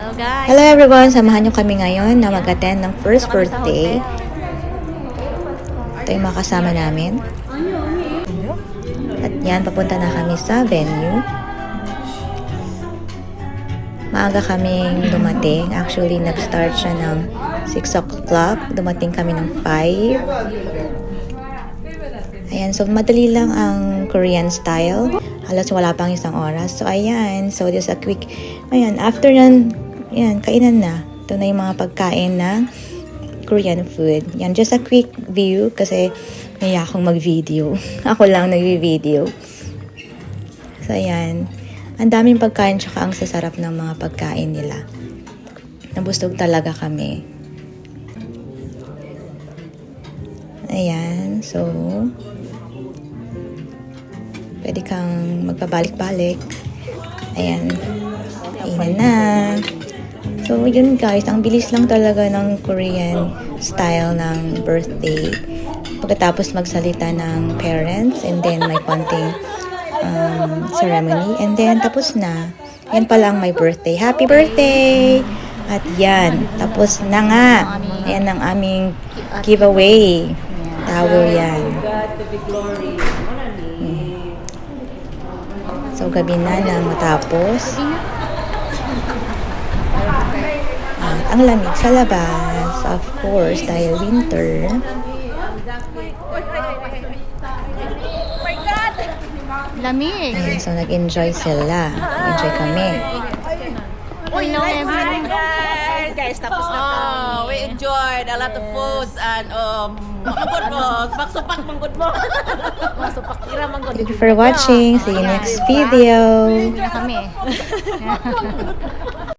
Hello guys! Hello everyone! Samahan nyo kami ngayon na mag-attend ng first birthday. Ito yung mga kasama namin. At yan, papunta na kami sa venue. Maaga kaming dumating. Actually, nag-start siya ng 6 o'clock. Dumating kami ng 5. Ayan, so madali lang ang Korean style. Halos wala pang isang oras. So, ayan. So, just a quick... Ayan, after yan, yan, kainan na. Ito na yung mga pagkain ng Korean food. Yan, just a quick view kasi may akong mag-video. Ako lang nag-video. So, ayan. Ang daming pagkain tsaka ang sasarap ng mga pagkain nila. Nabustog talaga kami. Ayan, so... Pwede kang magpabalik-balik. Ayan. Kainan na. So, yun guys. Ang bilis lang talaga ng Korean style ng birthday. Pagkatapos magsalita ng parents and then may konting ceremony. And then, tapos na. Yan pala ang my birthday. Happy birthday! At yan. Tapos na nga. Yan ang aming giveaway. Towel yan. So, gabi na matapos. At ang lamig sa labas, of course, dahil winter. Lamig! Ayan, so, nag-enjoy sila. Nag-enjoy kami. Hello everyone! Guys, tapos na kami. We enjoyed a lot of foods and manggod mo, supak-supak manggod mo. Supak ira manggod. Thank you for watching. See you next video. Hindi na kami.